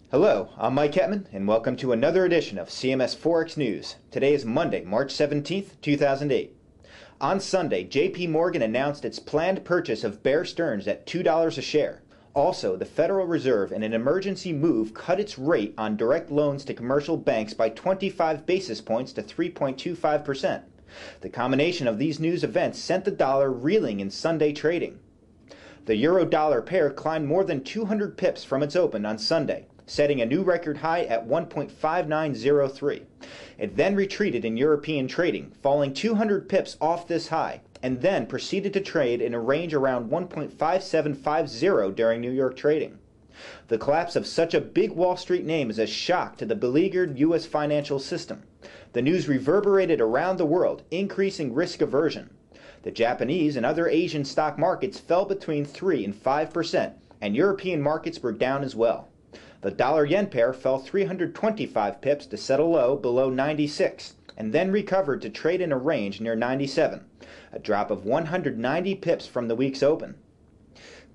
Hello, I'm Mike Hetman, and welcome to another edition of CMS Forex News. Today is Monday, March 17th, 2008. On Sunday, JP Morgan announced its planned purchase of Bear Stearns at $2 a share. Also, the Federal Reserve, in an emergency move, cut its rate on direct loans to commercial banks by 25 basis points to 3.25%. The combination of these news events sent the dollar reeling in Sunday trading. The euro-dollar pair climbed more than 200 pips from its open on Sunday, setting a new record high at 1.5903. It then retreated in European trading, falling 200 pips off this high, and then proceeded to trade in a range around 1.5750 during New York trading. The collapse of such a big Wall Street name is a shock to the beleaguered U.S. financial system. The news reverberated around the world, increasing risk aversion. The Japanese and other Asian stock markets fell between 3 and 5%, and European markets were down as well. The dollar-yen pair fell 325 pips to settle low below 96, and then recovered to trade in a range near 97, a drop of 190 pips from the week's open.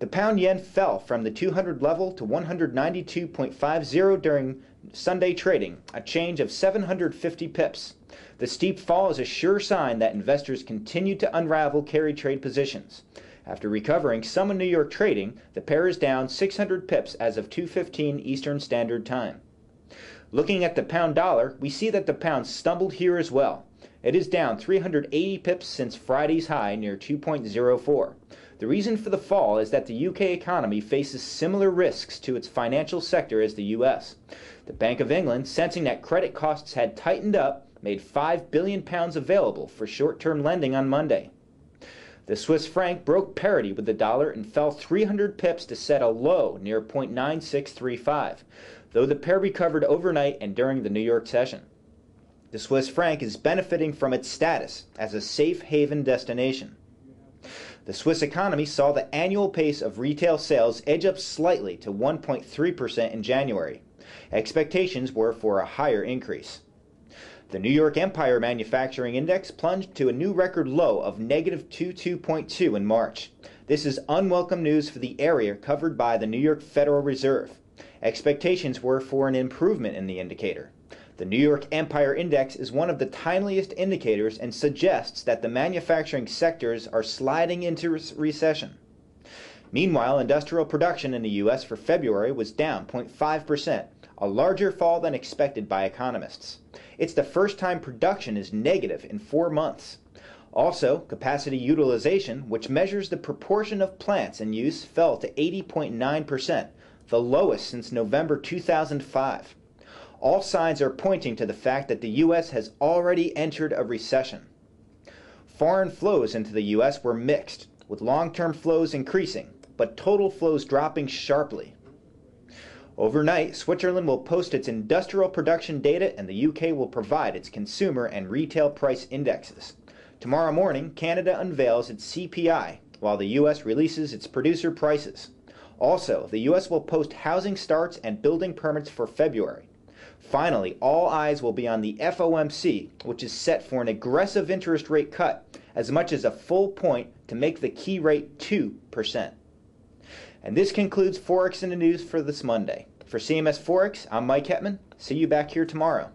The pound-yen fell from the 200 level to 192.50 during Sunday trading, a change of 750 pips. The steep fall is a sure sign that investors continue to unravel carry trade positions. After recovering some in New York trading, the pair is down 600 pips as of 2:15 Eastern Standard Time. Looking at the pound dollar, we see that the pound stumbled here as well. It is down 380 pips since Friday's high near 2.04. The reason for the fall is that the UK economy faces similar risks to its financial sector as the US. The Bank of England, sensing that credit costs had tightened up, made £5 billion available for short-term lending on Monday. The Swiss franc broke parity with the dollar and fell 300 pips to set a low near 0.9635, though the pair recovered overnight and during the New York session. The Swiss franc is benefiting from its status as a safe haven destination. The Swiss economy saw the annual pace of retail sales edge up slightly to 1.3% in January. Expectations were for a higher increase. The New York Empire Manufacturing Index plunged to a new record low of negative 22.2 in March. This is unwelcome news for the area covered by the New York Federal Reserve. Expectations were for an improvement in the indicator. The New York Empire Index is one of the timeliest indicators and suggests that the manufacturing sectors are sliding into recession. Meanwhile, industrial production in the U.S. for February was down 0.5%, a larger fall than expected by economists. It's the first time production is negative in 4 months. Also, capacity utilization, which measures the proportion of plants in use, fell to 80.9%, the lowest since November 2005. All signs are pointing to the fact that the U.S. has already entered a recession. Foreign flows into the U.S. were mixed, with long-term flows increasing, but total flows dropping sharply. Overnight, Switzerland will post its industrial production data and the UK will provide its consumer and retail price indexes. Tomorrow morning, Canada unveils its CPI, while the US releases its producer prices. Also, the US will post housing starts and building permits for February. Finally, all eyes will be on the FOMC, which is set for an aggressive interest rate cut, as much as a full point to make the key rate 2%. And this concludes Forex in the News for this Monday. For CMS Forex, I'm Mike Hetman. See you back here tomorrow.